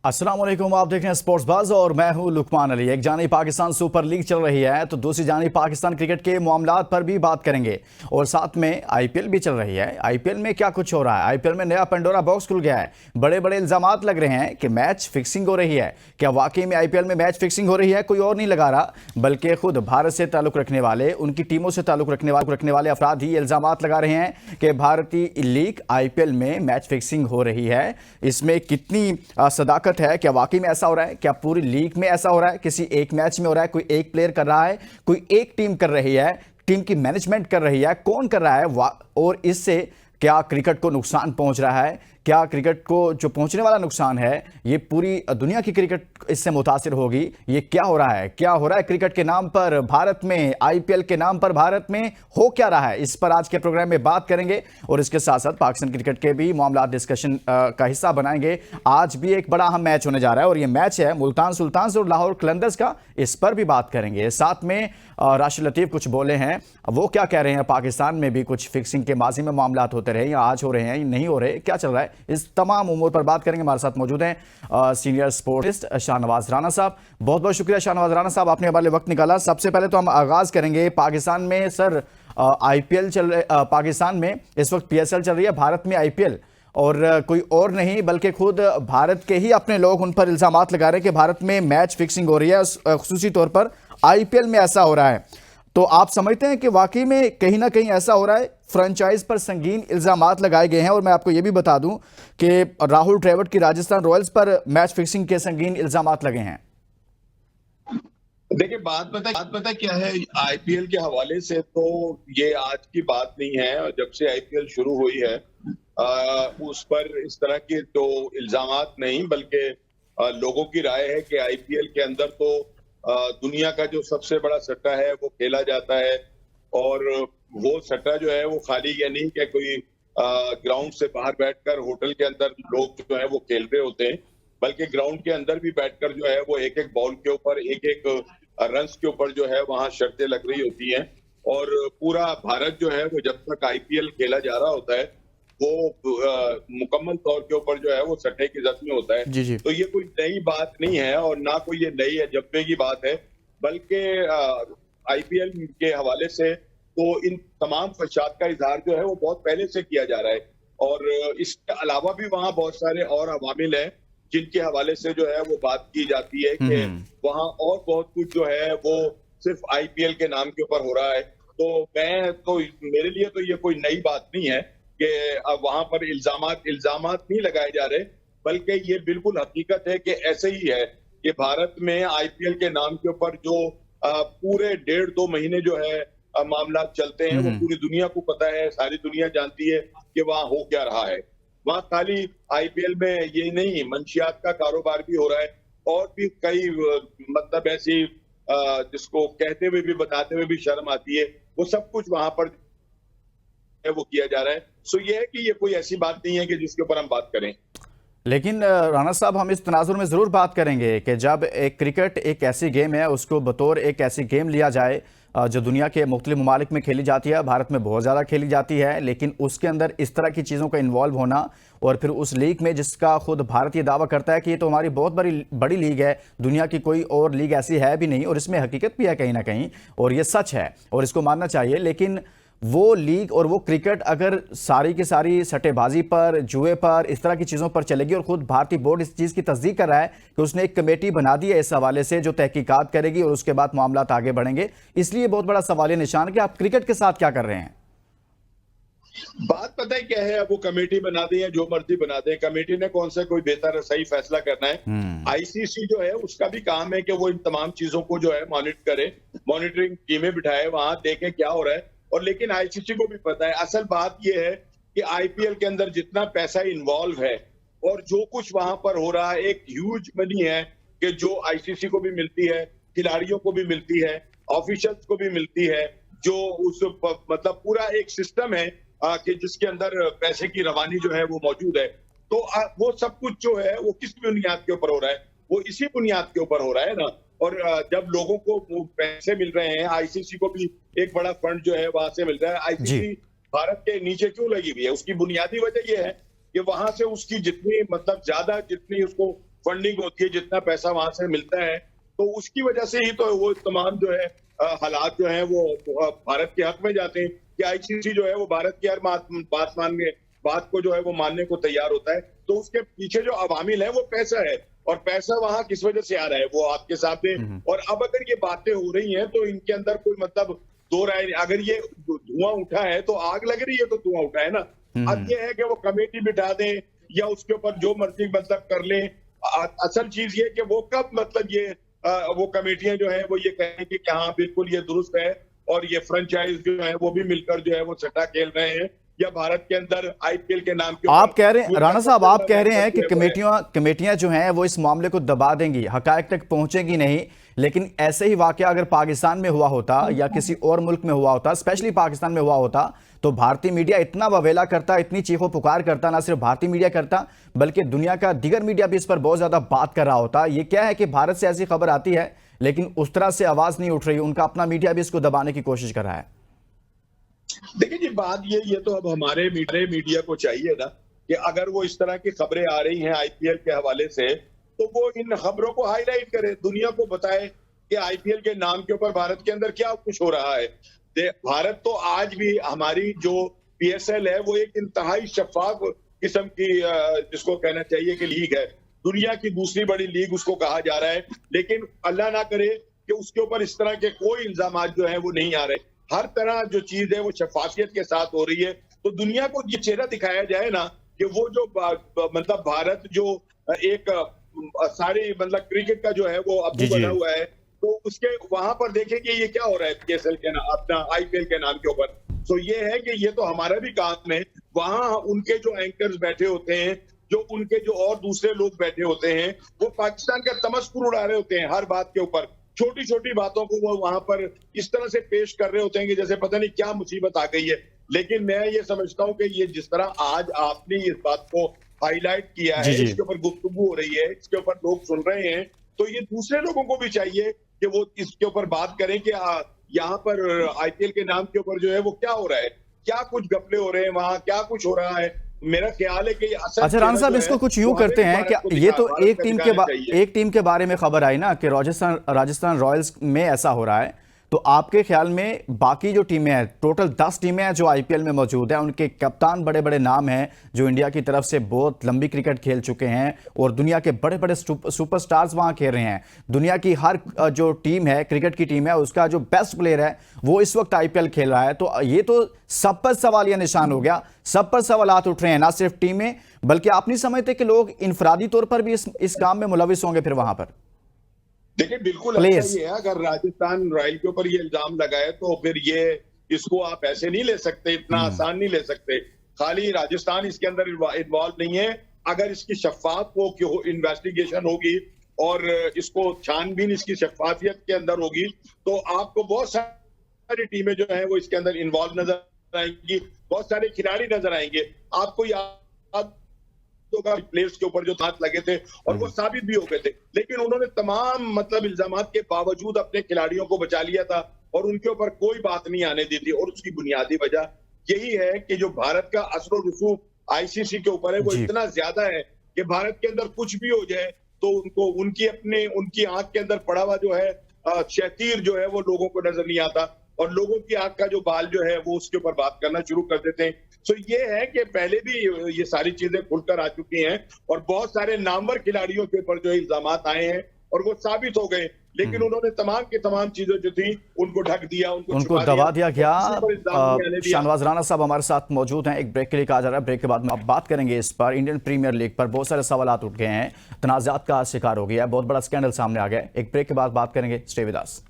अस्सलाम वालेकुम, आप देख रहे हैं स्पोर्ट्स बाज और मैं हूं लुकमान अली। एक जानी पाकिस्तान सुपर लीग चल रही है तो दूसरी जानी पाकिस्तान क्रिकेट के मामलात पर भी बात करेंगे और साथ में आईपीएल भी चल रही है। आईपीएल में क्या कुछ हो रहा है, आईपीएल में नया पेंडोरा बॉक्स खुल गया है। बड़े बड़े इल्जामात लग रहे हैं कि मैच फिक्सिंग हो रही है। क्या वाकई में आईपीएल में मैच फिक्सिंग हो रही है? कोई और नहीं लगा रहा बल्कि खुद भारत से ताल्लुक रखने वाले, उनकी टीमों से ताल्लुक रखने वाले अफराद ही इल्जामात लगा रहे हैं कि भारतीय लीग आईपीएल में मैच फिक्सिंग हो रही है। इसमें कितनी सदाकत है? क्या वाकई में ऐसा हो रहा है? क्या पूरी लीग में ऐसा हो रहा है? किसी एक मैच में हो रहा है? कोई एक प्लेयर कर रहा है? कोई एक टीम कर रही है? टीम की मैनेजमेंट कर रही है? कौन कर रहा है? और इससे क्या क्रिकेट को नुकसान पहुंच रहा है? क्या क्रिकेट को जो पहुंचने वाला नुकसान है ये पूरी दुनिया की क्रिकेट इससे मुतासिर होगी? ये क्या हो रहा है? क्या हो रहा है क्रिकेट के नाम पर भारत में, आईपीएल के नाम पर भारत में हो क्या रहा है? इस पर आज के प्रोग्राम में बात करेंगे और इसके साथ साथ पाकिस्तान क्रिकेट के भी मामला डिस्कशन का हिस्सा बनाएंगे। आज भी एक बड़ा अहम मैच होने जा रहा है और ये मैच है मुल्तान सुल्तान्स और लाहौर कलंदर्स का। इस पर भी बात करेंगे। साथ में राशिद लतीफ कुछ बोले हैं, वो क्या कह रहे हैं? पाकिस्तान में भी कुछ फिक्सिंग के माजी में मामला होते रहे या आज हो रहे हैं, नहीं हो रहे, क्या चल रहा है? इस तमाम उमूर पर बात करेंगे। हमारे साथ मौजूद हैं सीनियर स्पोर्टिस्ट शाहनवाज राणा साहब। बहुत बहुत शुक्रिया शाहनवाज राणा साहब, आपने हमारे वक्त निकाला। सबसे पहले तो हम आगाज करेंगे पाकिस्तान में। सर, आईपीएल चल रहे, पाकिस्तान में इस वक्त पीएसएल चल रही है, भारत में आईपीएल, और कोई और नहीं बल्कि खुद भारत के ही अपने लोग उन पर इल्जामात लगा रहे हैं कि भारत में मैच फिक्सिंग हो रही है, खुसूसी तौर पर आईपीएल में ऐसा हो रहा है। तो आप समझते हैं कि वाकई में कहीं ना कहीं ऐसा हो रहा है? फ्रेंचाइज पर संगीन इल्जामात लगाए गए हैं और मैं आपको यह भी बता दूं कि राहुल द्रविड़ की राजस्थान रॉयल्स पर मैच फिक्सिंग के संगीन इल्जामात लगे हैं। देखिए, बात पता क्या है, आईपीएल के हवाले से तो ये आज की बात नहीं है। और जब से आईपीएल शुरू हुई है उस पर इस तरह के तो इल्जामात नहीं, बल्कि लोगों की राय है कि आईपीएल के अंदर तो दुनिया का जो सबसे बड़ा सट्टा है वो खेला जाता है। और वो सट्टा जो है वो खाली ये नहीं कि कोई ग्राउंड से बाहर बैठकर होटल के अंदर लोग जो है वो खेल रहे होते हैं, बल्कि ग्राउंड के अंदर भी बैठकर जो है वो एक एक बॉल के ऊपर, एक एक रन्स के ऊपर जो है वहां शर्तें लग रही होती हैं। और पूरा भारत जो है वो जब तक आईपीएल खेला जा रहा होता है वो मुकम्मल तौर के ऊपर जो है वो सट्टे की जद में होता है। जी जी। तो ये कोई नई बात नहीं है और ना कोई ये नई अजब्बे की बात है, बल्कि आईपीएल के हवाले से तो इन तमाम फसाद का इजहार जो है वो बहुत पहले से किया जा रहा है। और इसके अलावा भी वहाँ बहुत सारे और अवामिल हैं जिनके हवाले से जो है वो बात की जाती है कि वहाँ और बहुत कुछ जो है वो सिर्फ आईपीएल के नाम के ऊपर हो रहा है। तो मेरे लिए तो ये कोई नई बात नहीं है कि अब वहां पर इल्जामात नहीं लगाए जा रहे, बल्कि ये बिल्कुल हकीकत है कि ऐसे ही है कि भारत में आईपीएल के नाम के ऊपर जो पूरे 1.5-2 महीने जो है मामला चलते हैं वो पूरी दुनिया को पता है, सारी दुनिया जानती है कि वहाँ हो क्या रहा है। वहाँ खाली आईपीएल में ये नहीं, मंशियात का कारोबार भी हो रहा है और भी कई मतलब ऐसी जिसको कहते हुए भी बताते हुए भी शर्म आती है, वो सब कुछ वहां पर वो किया जा रहा है। सो ये है कि ये कोई ऐसी बात नहीं है कि जिसके ऊपर हम बात करें। लेकिन राणा साहब, हम इस तनाजुर में ज़रूर बात करेंगे कि जब एक क्रिकेट एक ऐसी गेम है, उसको बतौर एक ऐसी गेम लिया जाए जो दुनिया के मुख्तलिफ ममालिक में खेली जाती है, भारत में बहुत ज़्यादा खेली जाती है, लेकिन उसके अंदर इस तरह की चीज़ों का इन्वॉल्व होना और फिर उस लीग में जिसका खुद भारत ये दावा करता है कि ये तो हमारी बहुत बड़ी लीग है, दुनिया की कोई और लीग ऐसी है भी नहीं, और इसमें हकीकत भी है कहीं ना कहीं और ये सच है और इसको मानना चाहिए। लेकिन वो लीग और वो क्रिकेट अगर सारी की सारी सट्टेबाजी पर, जुए पर, इस तरह की चीज़ों पर चलेगी और खुद भारतीय बोर्ड इस चीज़ की तस्दीक कर रहा है कि उसने एक कमेटी बना दी है इस हवाले से जो तहकीकात करेगी और उसके बाद मामला आगे बढ़ेंगे, इसलिए बहुत बड़ा सवालिया निशान कि आप क्रिकेट के साथ क्या कर रहे हैं? बात पता है क्या है, अब वो कमेटी बना दी है, जो मर्जी बना दे, कमेटी ने कौन सा कोई बेहतर सही फैसला करना है। आईसीसी जो है उसका भी काम है कि वो इन तमाम चीजों को जो है मॉनिटर करे, मॉनिटरिंग टीमें बिठाए, वहां देखें क्या हो रहा है। और लेकिन आईसीसी को भी पता है, असल बात यह है कि आईपीएल के अंदर जितना पैसा इन्वॉल्व है और जो कुछ वहां पर हो रहा है, एक ह्यूज मनी है कि जो आईसीसी को भी मिलती है, खिलाड़ियों को भी मिलती है, ऑफिशियल्स को भी मिलती है, जो उस मतलब पूरा एक सिस्टम है कि जिसके अंदर पैसे की रवानी जो है वो मौजूद है। तो वो सब कुछ जो है वो किस बुनियाद के ऊपर हो रहा है? वो इसी बुनियाद के ऊपर हो रहा है ना। और जब लोगों को पैसे मिल रहे हैं, आईसीसी को भी एक बड़ा फंड जो है वहां से मिल रहा है। आईसीसी भारत के नीचे क्यों लगी हुई है? उसकी बुनियादी वजह यह है कि वहां से उसकी जितनी मतलब ज्यादा जितनी उसको फंडिंग होती है, जितना पैसा वहां से मिलता है, तो उसकी वजह से ही तो वो तमाम जो है हालात जो है वो भारत के हक में जाते हैं कि आईसीसी जो है वो भारत की हर बात को जो है वो मानने को तैयार होता है। तो उसके पीछे जो अवामिल है वो पैसा है, और पैसा वहां किस वजह से आ रहा है वो आपके सामने। और अब अगर ये बातें हो रही हैं तो इनके अंदर कोई मतलब दो राय, अगर ये धुआं उठा है तो आग लग रही है तो धुआं उठा है ना। अब ये है कि वो कमेटी बिठा दें या उसके ऊपर जो मर्जी मतलब कर लें, असल चीज ये कि वो कब मतलब ये वो कमेटियां जो है वो ये कहें कि हाँ बिल्कुल ये दुरुस्त है और ये फ्रेंचाइज जो है वो भी मिलकर जो है वो सट्टा खेल रहे हैं, या भारत के अंदर आईपीएल के नाम के आप कह रहे हैं राणा साहब, आप कह रहे हैं कि कमेटियां जो हैं वो इस मामले को दबा देंगी, हकायक तक पहुंचेंगी नहीं। लेकिन ऐसे ही वाकया अगर पाकिस्तान में हुआ होता या किसी और मुल्क में हुआ होता, स्पेशली पाकिस्तान में हुआ होता, तो भारतीय मीडिया इतना ववेला करता, इतनी चीखों पुकार करता, ना सिर्फ भारतीय मीडिया करता बल्कि दुनिया का दीगर मीडिया भी इस पर बहुत ज्यादा बात कर रहा होता। ये क्या है कि भारत से ऐसी खबर आती है लेकिन उस तरह से आवाज नहीं उठ रही, उनका अपना मीडिया भी इसको दबाने की कोशिश कर रहा है। देखिए जी, बात ये तो अब हमारे मीडिया को चाहिए ना कि अगर वो इस तरह की खबरें आ रही हैं आईपीएल के हवाले से तो वो इन खबरों को हाईलाइट करे, दुनिया को बताए कि आईपीएल के नाम के ऊपर भारत के अंदर क्या कुछ हो रहा है। भारत तो आज भी, हमारी जो पीएसएल है वो एक इंतहाई शफाफ किस्म की जिसको कहना चाहिए कि लीग है, दुनिया की दूसरी बड़ी लीग उसको कहा जा रहा है। लेकिन अल्लाह ना करे कि उसके ऊपर इस तरह के कोई इल्जाम जो है वो नहीं आ रहे। हर तरह जो चीज है वो शफाफियत के साथ हो रही है, तो दुनिया को ये चेहरा दिखाया जाए ना कि वो जो मतलब भारत जो एक सारी मतलब क्रिकेट का जो है वो अब्दू बना हुआ है, तो उसके वहां पर देखें कि ये क्या हो रहा है पीएसएल के नाम, अपना आईपीएल के नाम के ऊपर। तो ये है कि ये तो हमारा भी काम है, वहां उनके जो एंकर्स बैठे होते हैं, जो उनके जो और दूसरे लोग बैठे होते हैं, वो पाकिस्तान का तमस्कुर उड़ा रहे होते हैं हर बात के ऊपर, छोटी छोटी बातों को वो वहां पर इस तरह से पेश कर रहे होते हैं कि जैसे पता नहीं क्या मुसीबत आ गई है। लेकिन मैं ये समझता हूं कि ये जिस तरह आज आपने इस बात को हाईलाइट किया है, इसके ऊपर गुफ्तगू हो रही है, इसके ऊपर लोग सुन रहे हैं, तो ये दूसरे लोगों को भी चाहिए कि वो इसके ऊपर बात करें कि यहाँ पर आईपीएल के नाम के ऊपर जो है वो क्या हो रहा है, क्या कुछ घपले हो रहे हैं वहां, क्या कुछ हो रहा है। मेरा ख्याल है कि ये अच्छा राणा साहब, इसको कुछ यूं करते हैं कि ये तो एक टीम के बारे में खबर आई ना कि राजस्थान रॉयल्स में ऐसा हो रहा है, तो आपके ख्याल में बाकी जो टीमें हैं, टोटल 10 टीमें हैं जो आईपीएल में मौजूद हैं, उनके कप्तान बड़े बड़े नाम हैं जो इंडिया की तरफ से बहुत लंबी क्रिकेट खेल चुके हैं और दुनिया के बड़े बड़े सुपरस्टार्स वहां खेल रहे हैं। दुनिया की हर जो टीम है, क्रिकेट की टीम है, उसका जो बेस्ट प्लेयर है वो इस वक्त आईपीएल खेल रहा है। तो ये तो सब पर सवालिया निशान हो गया, सब पर सवालात उठ रहे हैं, ना सिर्फ टीमें बल्कि आप नहीं समझते कि लोग इनफरादी तौर पर भी इस काम में मुलविस होंगे फिर वहां पर? देखिए बिल्कुल ऐसा ही है, अगर राजस्थान रॉयल के ऊपर ये इल्जाम लगाए तो फिर ये इसको आप ऐसे नहीं ले सकते, इतना आसान नहीं ले सकते। खाली राजस्थान इसके अंदर इन्वॉल्व नहीं है, अगर इसकी शफाफ हो इन्वेस्टिगेशन होगी और इसको छानबीन इसकी शफाफियत के अंदर होगी तो आपको बहुत सारी टीमें जो है वो इसके अंदर इन्वॉल्व नजर आएंगी, बहुत सारे खिलाड़ी नजर आएंगे। आपको याद प्लेयर्स के ऊपर जो हाथ लगे थे और वो साबित भी हो गए थे, लेकिन उन्होंने तमाम मतलब इल्जामात के बावजूद अपने खिलाड़ियों को बचा लिया था और उनके ऊपर कोई बात नहीं आने दी थी। और उसकी बुनियादी वजह यही है कि जो भारत का असर रसूख आईसीसी के ऊपर है वो इतना ज्यादा है कि भारत के अंदर कुछ भी हो जाए तो उनको उनकी आंख के अंदर पड़ा हुआ जो है शतीर जो है वो लोगों को नजर नहीं आता और लोगों की आंख का जो बाल जो है वो उसके ऊपर बात करना शुरू कर देते हैं। तो ये है कि पहले भी ये सारी चीजें खुलकर आ चुकी हैं और बहुत सारे नामवर खिलाड़ियों के ऊपर जो इल्जाम आए हैं और वो साबित हो गए, लेकिन उन्होंने तमाम की तमाम चीजें जो थी उनको ढक दिया, उनको दबा दिया गया। शाहनवाज राणा साहब हमारे साथ मौजूद हैं, एक ब्रेक के लिए कहा जा रहा है, ब्रेक के बाद में अब बात करेंगे इस पर। इंडियन प्रीमियर लीग पर बहुत सारे सवालात उठ गए हैं, तनाज़ात का शिकार हो गया है, बहुत बड़ा स्कैंडल सामने आ गया है। एक ब्रेक के बाद बात करेंगे, स्टे विद अस।